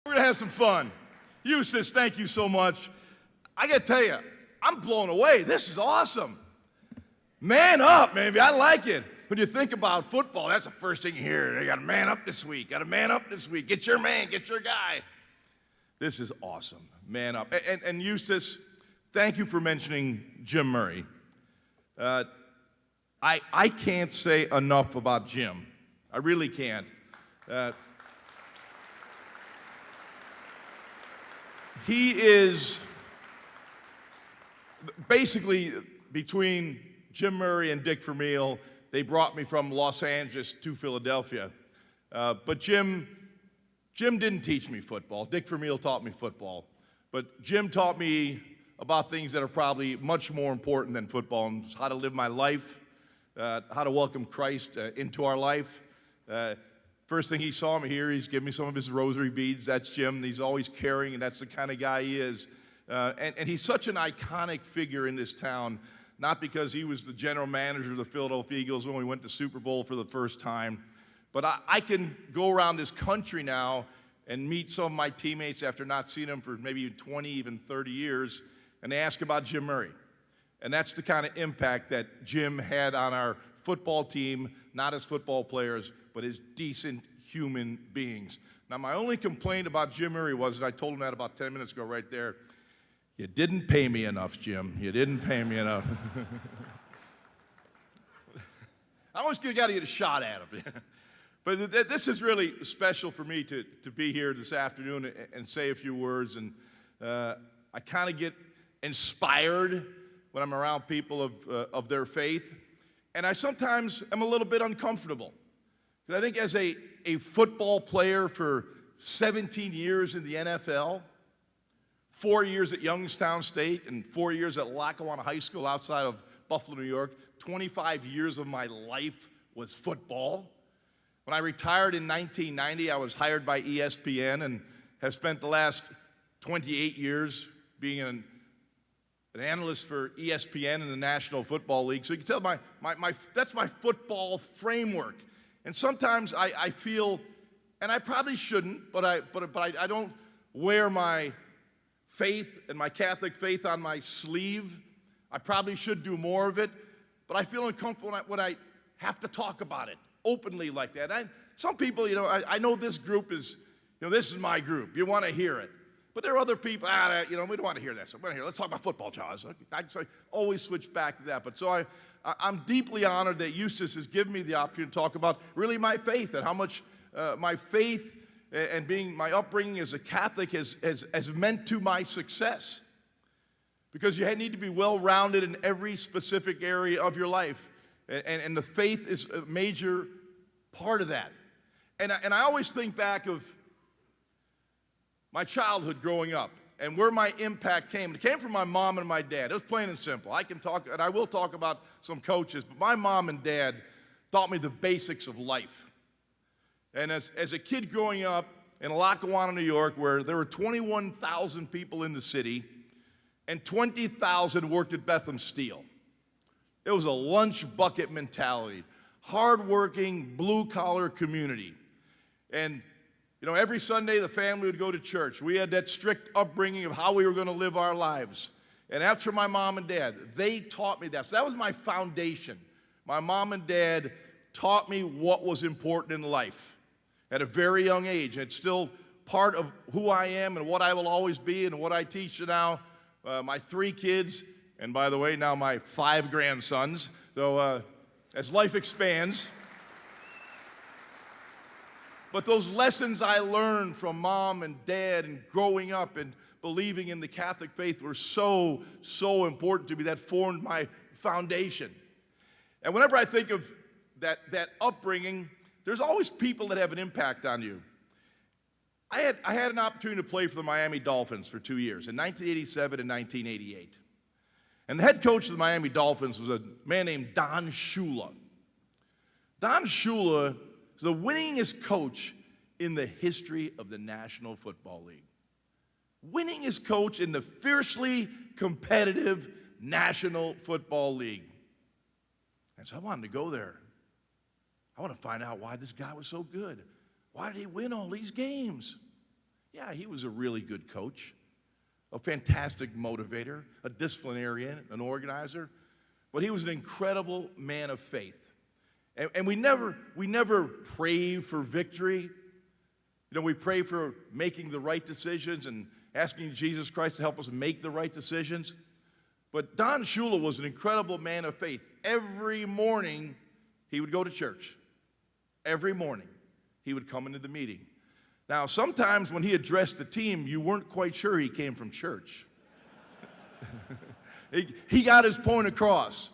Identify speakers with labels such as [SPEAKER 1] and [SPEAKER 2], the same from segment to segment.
[SPEAKER 1] We're going to have some fun. Eustace, thank you so much. I got to tell you, I'm blown away. This is awesome. Man up, maybe. I like it. When you think about football, that's the first thing you hear. They got to man up this week. Got to man up this week. Get your man. Get your guy. This is awesome. Man up. And Eustace, thank you for mentioning Jim Murray. I can't say enough about Jim. I really can't. He is basically between Jim Murray and Dick Vermeil. They brought me from Los Angeles to Philadelphia. But Jim didn't teach me football. Dick Vermeil taught me football. But Jim taught me about things that are probably much more important than football, and how to live my life, how to welcome Christ into our life. First thing he saw me here, he's giving me some of his rosary beads. That's Jim. He's always caring, and that's the kind of guy he is. And he's such an iconic figure in this town, not because he was the general manager of the Philadelphia Eagles when we went to Super Bowl for the first time, but I can go around this country now and meet some of my teammates after not seeing them for maybe 20, even 30 years, and they ask about Jim Murray. And that's the kind of impact that Jim had on our football team, not as football players, but as decent human beings. Now, my only complaint about Jim Murray was, and I told him that about 10 minutes ago right there, you didn't pay me enough, Jim. You didn't pay me enough. I always got to get a shot at him. But this is really special for me to be here this afternoon and say a few words. And I kind of get inspired when I'm around people of their faith. And I sometimes am a little bit uncomfortable. Because I think as a football player for 17 years in the NFL, 4 years at Youngstown State and 4 years at Lackawanna High School outside of Buffalo, New York, 25 years of my life was football. When I retired in 1990, I was hired by ESPN and have spent the last 28 years being an analyst for ESPN in the National Football League. So you can tell that's my football framework. And sometimes I feel, and I probably shouldn't, but I don't wear my faith and my Catholic faith on my sleeve. I probably should do more of it, but I feel uncomfortable when I have to talk about it openly like that. Some people, I know this group is, this is my group. You want to hear it. But there are other people, we don't want to hear that. So let's talk about football, Charles. I always switch back to that. But so I'm deeply honored that Eustace has given me the opportunity to talk about really my faith and how much my faith and being my upbringing as a Catholic has meant to my success. Because you need to be well-rounded in every specific area of your life. And the faith is a major part of that. And I always think back of my childhood growing up and where my impact came. It came from my mom and my dad. It was plain and simple. I can talk, and I will talk about some coaches, but my mom and dad taught me the basics of life. And as a kid growing up in Lackawanna, New York, where there were 21,000 people in the city and 20,000 worked at Bethlehem Steel, it was a lunch bucket mentality, hardworking, blue-collar community. And every Sunday the family would go to church. We had that strict upbringing of how we were going to live our lives. And after my mom and dad, they taught me that. So that was my foundation. My mom and dad taught me what was important in life at a very young age. And it's still part of who I am and what I will always be and what I teach now. My 3 kids, and by the way, now my 5 grandsons. So as life expands. But those lessons I learned from mom and dad and growing up and believing in the Catholic faith were so, so important to me. That formed my foundation. And whenever I think of that upbringing, there's always people that have an impact on you. I had an opportunity to play for the Miami Dolphins for 2 years, in 1987 and 1988. And the head coach of the Miami Dolphins was a man named Don Shula. Don Shula is the winningest coach in the history of the National Football League. Winningest coach in the fiercely competitive National Football League. And so I wanted to go there. I want to find out why this guy was so good. Why did he win all these games? Yeah, he was a really good coach, a fantastic motivator, a disciplinarian, an organizer, but he was an incredible man of faith. And we never pray for victory. You know, we pray for making the right decisions and asking Jesus Christ to help us make the right decisions. But Don Shula was an incredible man of faith. Every morning, he would go to church. Every morning, he would come into the meeting. Now, sometimes when he addressed the team, you weren't quite sure he came from church. He got his point across.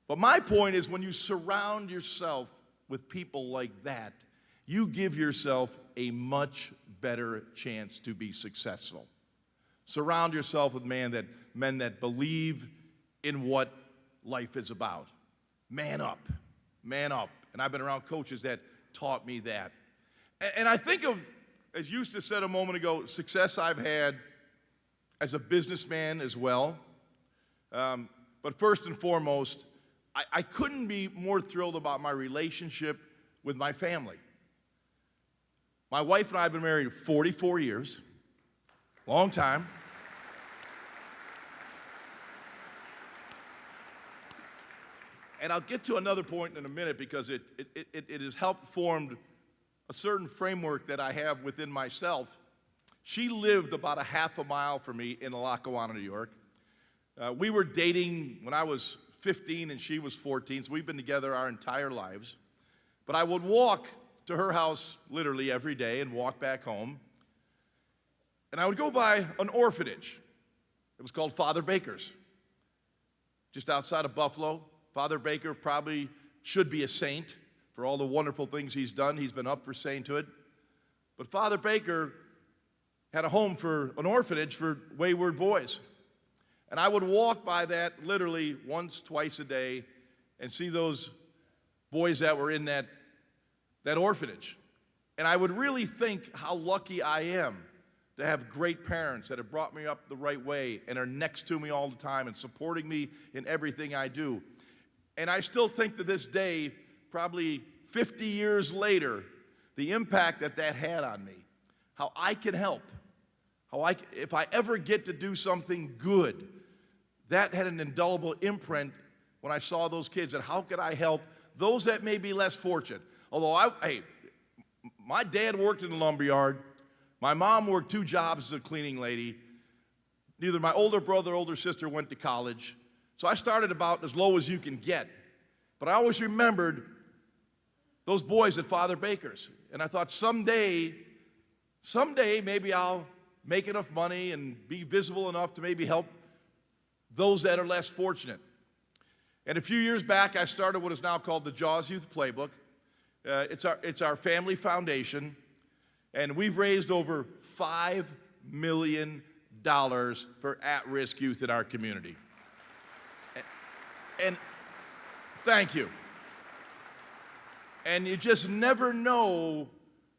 [SPEAKER 1] But my point is, when you surround yourself with people like that, you give yourself a much better chance to be successful. Surround yourself with men that believe in what life is about. Man up, man up. And I've been around coaches that taught me that. And I think of, as Eustace said a moment ago, success I've had as a businessman as well. But first and foremost, I couldn't be more thrilled about my relationship with my family. My wife and I have been married 44 years, long time. And I'll get to another point in a minute because it has helped form a certain framework that I have within myself. She lived about a half a mile from me in Lackawanna, New York. We were dating when I was 15 and she was 14, so we've been together our entire lives. But I would walk to her house literally every day and walk back home. And I would go by an orphanage. It was called Father Baker's, just outside of Buffalo. Father Baker probably should be a saint for all the wonderful things he's done. He's been up for sainthood. But Father Baker had a home for an orphanage for wayward boys. And I would walk by that literally once, twice a day and see those boys that were in that orphanage. And I would really think how lucky I am to have great parents that have brought me up the right way and are next to me all the time and supporting me in everything I do. And I still think to this day, probably 50 years later, the impact that had on me, how I can help, if I ever get to do something good, that had an indelible imprint when I saw those kids, and how could I help those that may be less fortunate. Although, my dad worked in the lumberyard, my mom worked 2 jobs as a cleaning lady, neither my older brother or older sister went to college, so I started about as low as you can get. But I always remembered those boys at Father Baker's. And I thought someday maybe I'll make enough money and be visible enough to maybe help those that are less fortunate. And a few years back, I started what is now called the Jaws Youth Playbook. It's our family foundation. And we've raised over $5 million for at-risk youth in our community. And thank you. And you just never know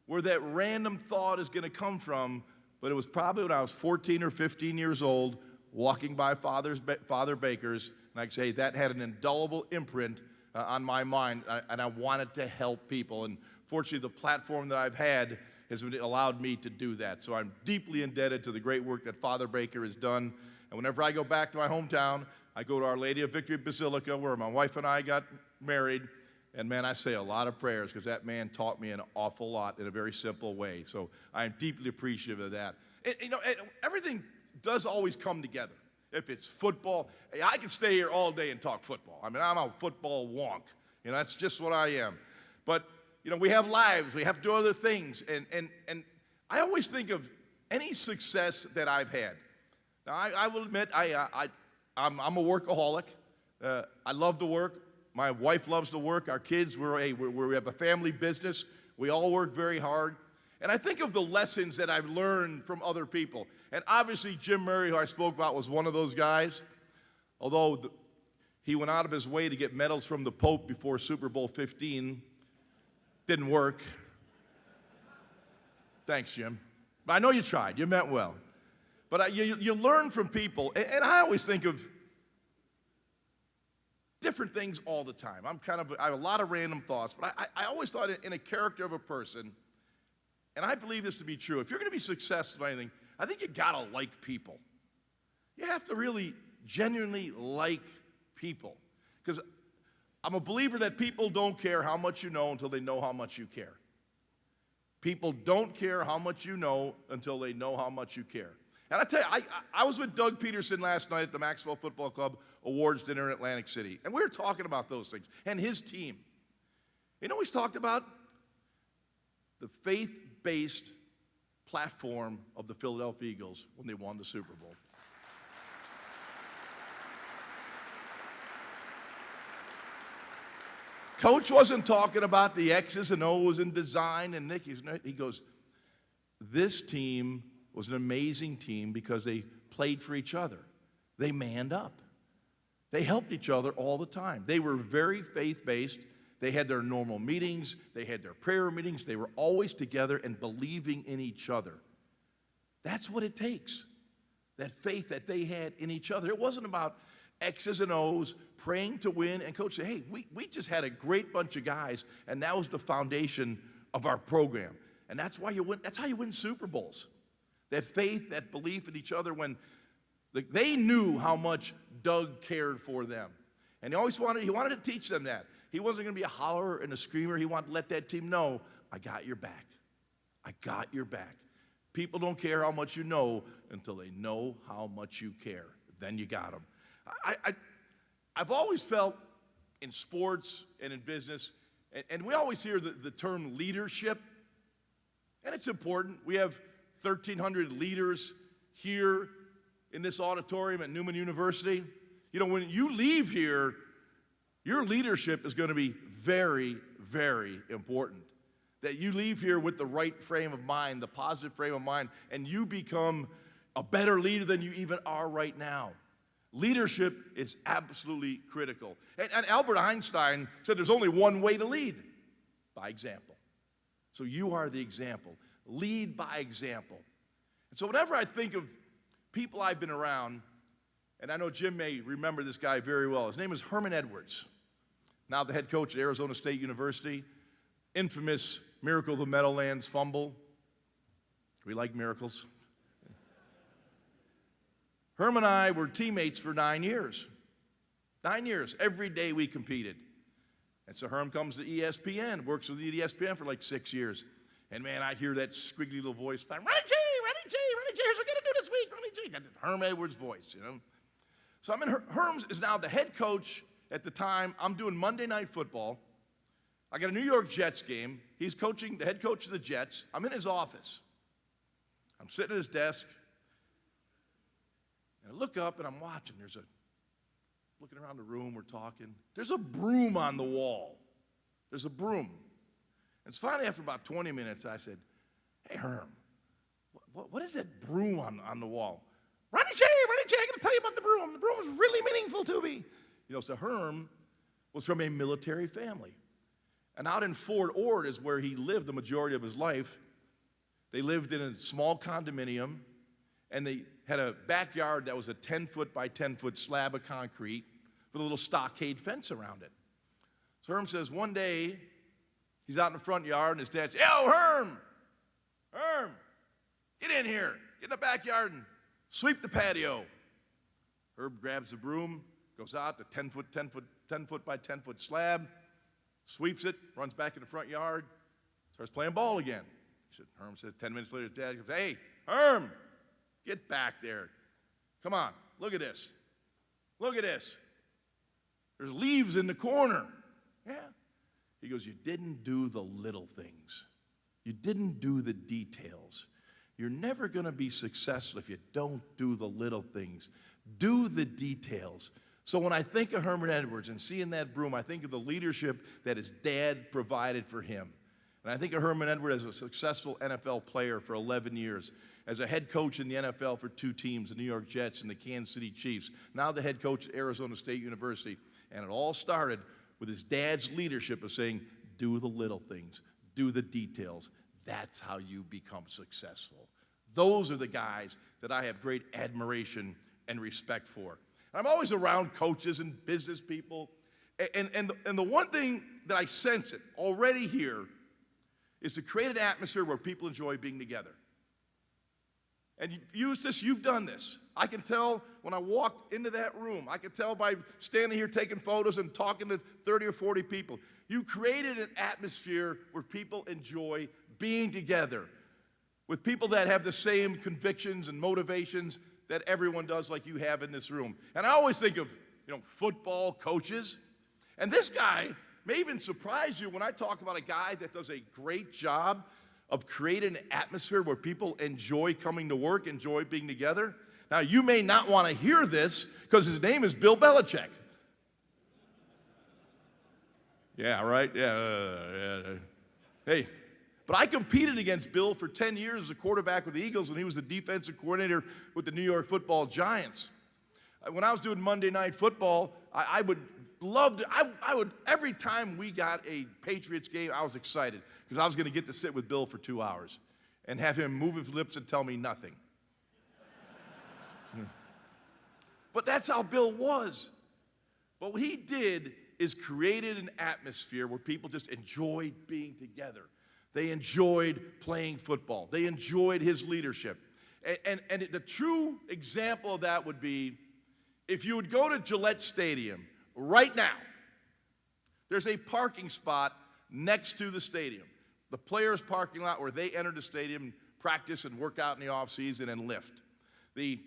[SPEAKER 1] where that random thought is going to come from, but it was probably when I was 14 or 15 years old, walking by Father Baker's, and I could say that had an indelible imprint on my mind, and I wanted to help people. And fortunately, the platform that I've had has allowed me to do that. So I'm deeply indebted to the great work that Father Baker has done. And whenever I go back to my hometown, I go to Our Lady of Victory Basilica, where my wife and I got married. And man, I say a lot of prayers because that man taught me an awful lot in a very simple way. So I'm deeply appreciative of that. Everything does always come together. If it's football, I can stay here all day and talk football. I mean, I'm a football wonk. That's just what I am. But, we have lives. We have to do other things. And I always think of any success that I've had. Now, I will admit, I'm a workaholic. I love to work. My wife loves to work. Our kids, we have a family business. We all work very hard. And I think of the lessons that I've learned from other people. And obviously, Jim Murray, who I spoke about, was one of those guys. Although he went out of his way to get medals from the Pope before Super Bowl 15. Didn't work. Thanks, Jim. But I know you tried. You meant well. But you learn from people. And I always think of different things all the time. I have a lot of random thoughts. But I always thought in a character of a person. and I believe this to be true, if you're going to be successful in anything, I think you got to like people. You have to really genuinely like people. Because I'm a believer that people don't care how much you know until they know how much you care. People don't care how much you know until they know how much you care. And I tell you, I was with Doug Peterson last night at the Maxwell Football Club Awards dinner in Atlantic City, and we were talking about those things and his team. You know what he's talked about? The faith-based platform of the Philadelphia Eagles when they won the Super Bowl. Coach wasn't talking about the X's and O's and design and Nicky's. He goes, this team was an amazing team because they played for each other. They manned up. They helped each other all the time. They were very faith-based. They had their normal meetings. They had their prayer meetings. They were always together and believing in each other. That's what it takes, that faith that they had in each other. It wasn't about X's and O's, praying to win, and coach said, hey, we just had a great bunch of guys, and that was the foundation of our program. And that's why you win. That's how you win Super Bowls. That faith, that belief in each other when they knew how much Doug cared for them. And he wanted to teach them that. He wasn't going to be a hollerer and a screamer. He wanted to let that team know, I got your back. I got your back. People don't care how much you know until they know how much you care. Then you got them. I've always felt in sports and in business, and we always hear the term leadership, and it's important. We have 1,300 leaders here in this auditorium at Newman University. You know, when you leave here, your leadership is going to be very, very important. That you leave here with the right frame of mind, the positive frame of mind, and you become a better leader than you even are right now. Leadership is absolutely critical. And Albert Einstein said there's only one way to lead, by example. So you are the example. Lead by example. And so whenever I think of people I've been around, and I know Jim may remember this guy very well. His name is Herman Edwards, now the head coach at Arizona State University. Infamous Miracle of the Meadowlands fumble. We like miracles. Herm and I were teammates for 9 years. 9 years. Every day we competed. And so Herm comes to ESPN, works with ESPN for like 6 years. And man, I hear that squiggly little voice, Ronnie G, here's what we're going to do this week, Ronnie G. That's Herm Edwards' voice, you know. So Herm is now the head coach at the time. I'm doing Monday Night Football. I got a New York Jets game. He's coaching, the head coach of the Jets. I'm in his office. I'm sitting at his desk. And I look up and I'm watching. Looking around the room, we're talking. There's a broom on the wall. There's a broom. And finally, after about 20 minutes, I said, hey, Herm, what is that broom on the wall? Ronnie J, I got to tell you about the broom. The broom was really meaningful to me. You know, so Herm was from a military family. And out in Fort Ord is where he lived the majority of his life. They lived in a small condominium, and they had a backyard that was a 10-foot by 10-foot slab of concrete with a little stockade fence around it. So Herm says one day, he's out in the front yard, and his dad says, yo, Herm, get in here. Get in the backyard and sweep the patio. Herb grabs the broom, goes out the 10-foot by 10-foot slab, sweeps it, runs back in the front yard, starts playing ball again. Herm says 10 minutes later, his dad goes, hey, Herm, get back there. Come on, look at this. Look at this. There's leaves in the corner. Yeah. He goes, you didn't do the little things. You didn't do the details. You're never going to be successful if you don't do the little things. Do the details. So when I think of Herman Edwards and seeing that broom, I think of the leadership that his dad provided for him. And I think of Herman Edwards as a successful NFL player for 11 years, as a head coach in the NFL for 2 teams, the New York Jets and the Kansas City Chiefs, now the head coach at Arizona State University. And it all started with his dad's leadership of saying, do the little things, do the details. That's how you become successful. Those are the guys that I have great admiration and respect for. I'm always around coaches and business people, and the one thing that I sense it already here is to create an atmosphere where people enjoy being together. And you've done this. I can tell when I walked into that room. I can tell by standing here taking photos and talking to 30 or 40 people. You created an atmosphere where people enjoy being together with people that have the same convictions and motivations that everyone does like you have in this room. And I always think of, football coaches. And this guy may even surprise you when I talk about a guy that does a great job of creating an atmosphere where people enjoy coming to work, enjoy being together. Now, you may not want to hear this because his name is Bill Belichick. Yeah, right? Yeah. Hey, but I competed against Bill for 10 years as a quarterback with the Eagles when he was the defensive coordinator with the New York Football Giants. When I was doing Monday Night Football, I would love to, I would, every time we got a Patriots game, I was excited because I was going to get to sit with Bill for 2 hours and have him move his lips and tell me nothing. But that's how Bill was. But what he did is created an atmosphere where people just enjoyed being together. They enjoyed playing football. They enjoyed his leadership. And the true example of that would be if you would go to Gillette Stadium right now, there's a parking spot next to the stadium, the players' parking lot where they enter the stadium, practice and work out in the offseason and lift. The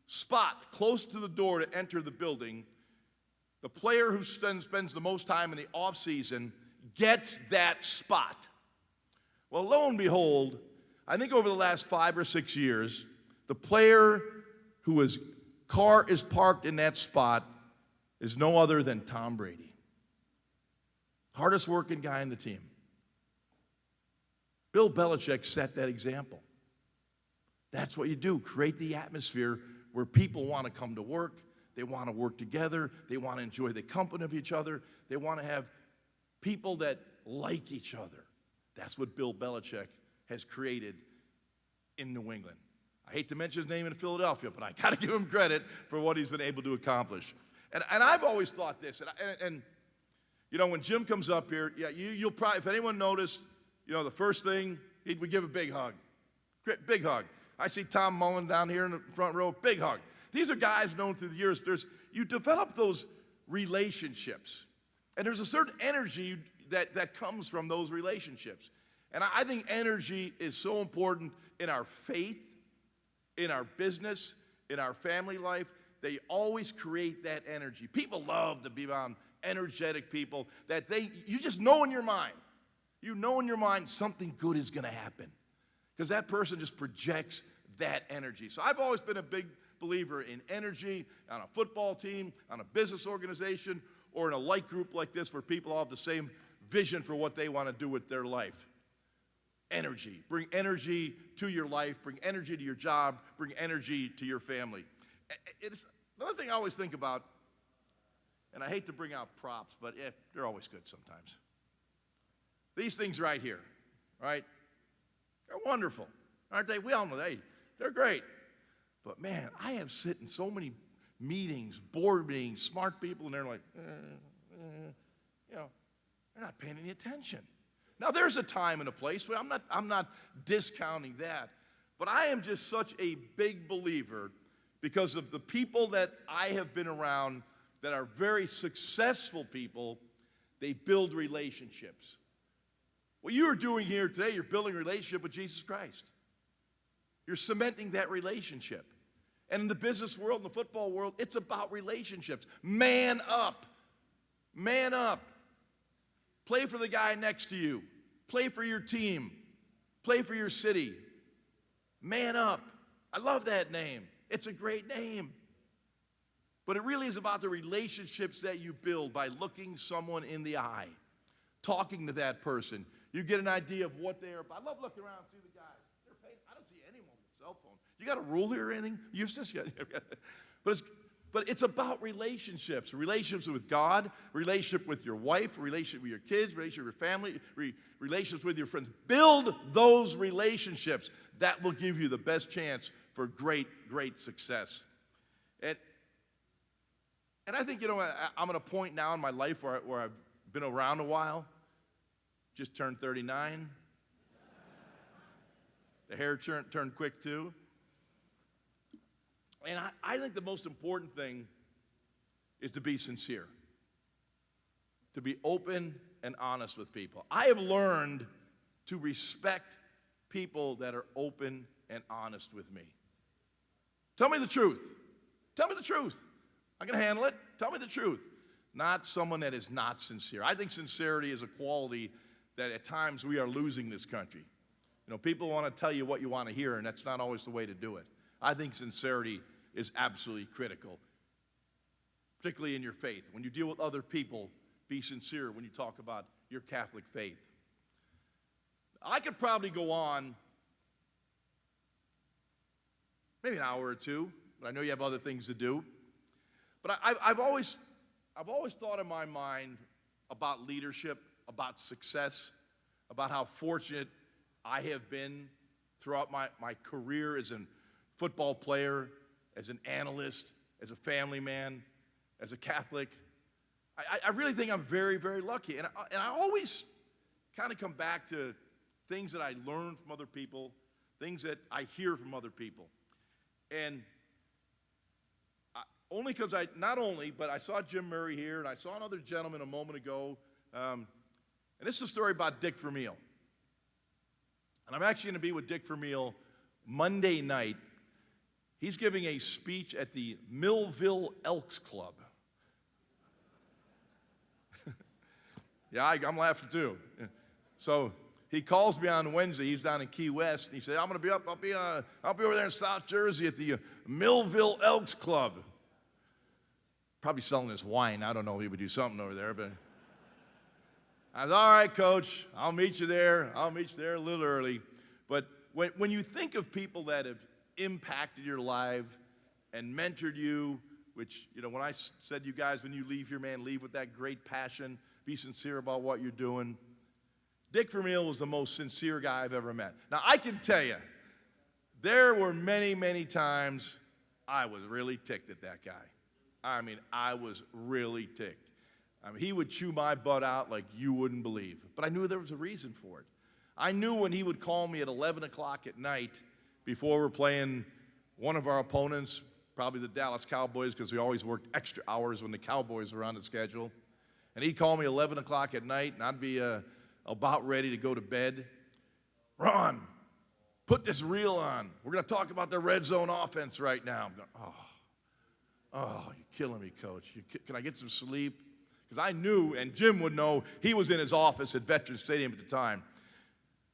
[SPEAKER 1] spot close to the door to enter the building, the player who spends the most time in the offseason gets that spot. Well, lo and behold, I think over the last 5 or 6 years, the player whose car is parked in that spot is no other than Tom Brady. Hardest working guy in the team. Bill Belichick set that example. That's what you do, create the atmosphere where people want to come to work, they want to work together, they want to enjoy the company of each other, they want to have people that like each other. That's what Bill Belichick has created in New England. I hate to mention his name in Philadelphia, but I got to give him credit for what he's been able to accomplish. And I've always thought this, and when Jim comes up here, yeah, you'll probably, if anyone noticed, the first thing, he would give a big hug. Big hug. I see Tom Mullen down here in the front row, big hug. These are guys known through the years. You develop those relationships, and there's a certain energy that comes from those relationships. And I think energy is so important in our faith, in our business, in our family life. They always create that energy. People love to be around energetic people that you just know in your mind. You know in your mind something good is going to happen because that person just projects that energy. So I've always been a big believer in energy on a football team, on a business organization, or in a light group like this where people all have the same vision for what they want to do with their life. Energy. Bring energy to your life. Bring energy to your job. Bring energy to your family. It's another thing I always think about, and I hate to bring out props, but they're always good sometimes. These things right here, right? They're wonderful, aren't they? We all know they're great. But man, I have sit in so many meetings, board meetings, smart people, and they're like, they're not paying any attention. Now, there's a time and a place where I'm not discounting that, but I am just such a big believer because of the people that I have been around that are very successful people. They build relationships. What you are doing here today, you're building a relationship with Jesus Christ. You're cementing that relationship. And in the business world, in the football world, it's about relationships. Man up. Man up. Play for the guy next to you. Play for your team. Play for your city. Man up. I love that name. It's a great name. But it really is about the relationships that you build by looking someone in the eye, talking to that person. You get an idea of what they're about. I love looking around and see the guys. They're paid. I don't see anyone with a cell phone. You got a rule here or anything? Eustace? But it's about relationships. Relationships with God, relationship with your wife, relationship with your kids, relationship with your family, relationships with your friends. Build those relationships. That will give you the best chance for great, great success. And I think, I'm at a point now in my life where I've been around a while. Just turned 39. The hair turned quick too. And I think the most important thing is to be sincere, to be open and honest with people. I have learned to respect people that are open and honest with me. Tell me the truth. Tell me the truth. I can handle it. Tell me the truth. Not someone that is not sincere. I think sincerity is a quality that at times we are losing this country. You know, people want to tell you what you want to hear, and that's not always the way to do it. I think sincerity is absolutely critical, particularly in your faith. When you deal with other people, be sincere when you talk about your Catholic faith. I could probably go on maybe an hour or two, but I know you have other things to do. But I've always thought in my mind about leadership, about success, about how fortunate I have been throughout my career as a football player, as an analyst, as a family man, as a Catholic. I really think I'm very, very lucky. And I always kind of come back to things that I learn from other people, things that I hear from other people. And but I saw Jim Murray here, and I saw another gentleman a moment ago. And this is a story about Dick Vermeil. And I'm actually going to be with Dick Vermeil Monday night. He's giving a speech at the Millville Elks Club. Yeah, I'm laughing too. So he calls me on Wednesday. He's down in Key West, and he said, "I'm going to be up. I'll be over there in South Jersey at the Millville Elks Club." Probably selling his wine. I don't know if he would do something over there, but I was, all right, Coach, I'll meet you there. I'll meet you there a little early. But when you think of people that have impacted your life and mentored you, which, you know, when I said, you guys, when you leave here, man, leave with that great passion, be sincere about what you're doing. Dick Vermeil was the most sincere guy I've ever met. Now, I can tell you, there were many, many times I was really ticked at that guy. I mean, I was really ticked. I mean, he would chew my butt out like you wouldn't believe. But I knew there was a reason for it. I knew when he would call me at 11 o'clock at night before we're playing one of our opponents, probably the Dallas Cowboys, because we always worked extra hours when the Cowboys were on the schedule. And he'd call me 11 o'clock at night, and I'd be about ready to go to bed. "Ron, put this reel on. We're going to talk about the red zone offense right now." I'm going, oh, you're killing me, Coach. Can I get some sleep? Because I knew, and Jim would know, he was in his office at Veterans Stadium at the time.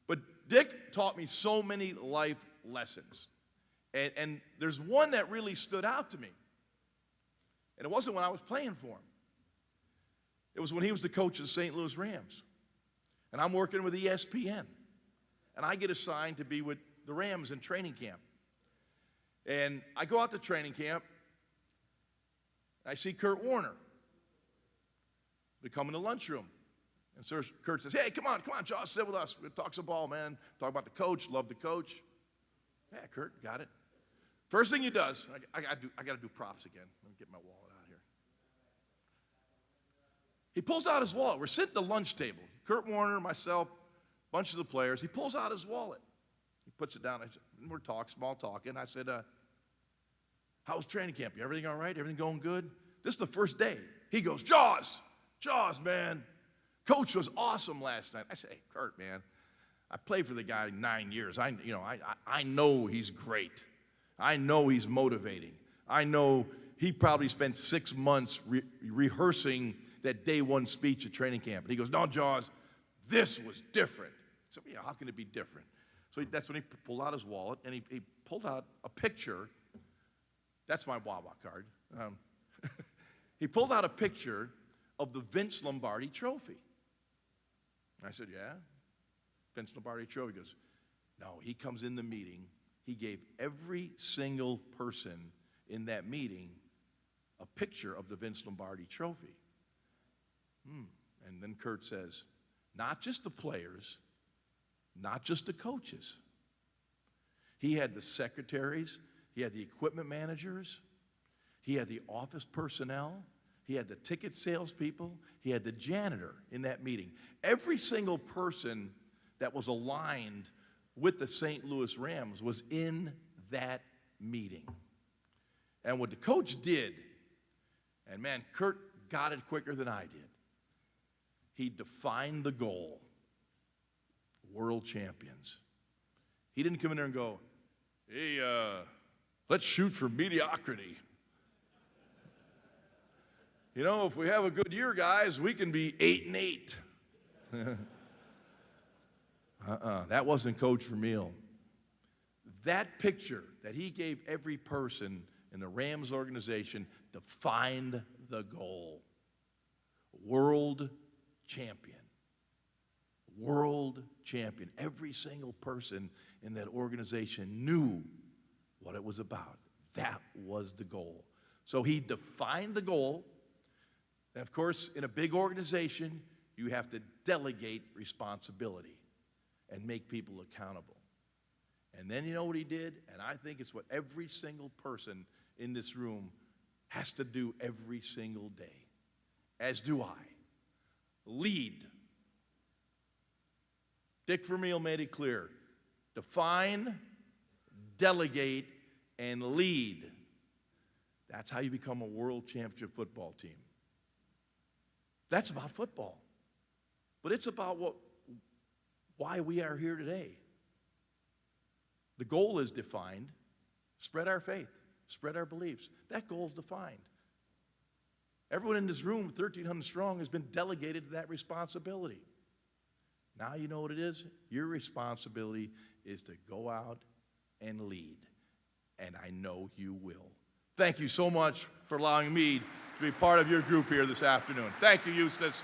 [SPEAKER 1] But Dick taught me so many life lessons. And there's one that really stood out to me. And it wasn't when I was playing for him. It was when he was the coach of the St. Louis Rams. And I'm working with ESPN. And I get assigned to be with the Rams in training camp. And I go out to training camp. I see Kurt Warner. We come in the lunchroom. And Sir Kurt says, "Hey, come on, Josh, sit with us. We'll talk some ball, man. Talk about the coach, love the coach." "Yeah, Kurt, got it." First thing he does, I got to do props again. Let me get my wallet out here. He pulls out his wallet. We're sitting at the lunch table. Kurt Warner, myself, a bunch of the players. He pulls out his wallet. He puts it down. We're small talking. I said, "How was training camp? Everything all right? Everything going good?" This is the first day. He goes, Jaws, man. Coach was awesome last night." I said, "Hey, Kurt, man, I played for the guy 9 years. I know he's great. I know he's motivating. I know he probably spent 6 months rehearsing that day one speech at training camp." And he goes, "No, Jaws, this was different." So, yeah, how can it be different? So that's when he pulled out his wallet, and he pulled out a picture. That's my Wawa card. He pulled out a picture of the Vince Lombardi trophy. I said, "Yeah, Vince Lombardi trophy." He goes, "No, he comes in the meeting. He gave every single person in that meeting a picture of the Vince Lombardi trophy." And then Kurt says, "Not just the players, not just the coaches. He had the secretaries, he had the equipment managers, he had the office personnel, he had the ticket salespeople, he had the janitor in that meeting. Every single person that was aligned with the St. Louis Rams was in that meeting. And what the coach did, and man, Kurt got it quicker than I did. He defined the goal. World champions. He didn't come in there and go, hey, let's shoot for mediocrity. You know, if we have a good year, guys, we can be 8-8. That wasn't Coach Vermeil. That picture that he gave every person in the Rams organization defined the goal. World champion. World champion. Every single person in that organization knew what it was about. That was the goal. So he defined the goal. And of course, in a big organization, you have to delegate responsibility and make people accountable. And then you know what he did? And I think it's what every single person in this room has to do every single day, as do I. Lead. Dick Vermeil made it clear. Define, delegate, and lead. That's how you become a world championship football team. That's about football. But it's about why we are here today. The goal is defined. Spread our faith. Spread our beliefs. That goal is defined. Everyone in this room, 1,300 strong, has been delegated to that responsibility. Now you know what it is? Your responsibility is to go out and lead. And I know you will. Thank you so much for allowing me to be part of your group here this afternoon. Thank you, Eustace.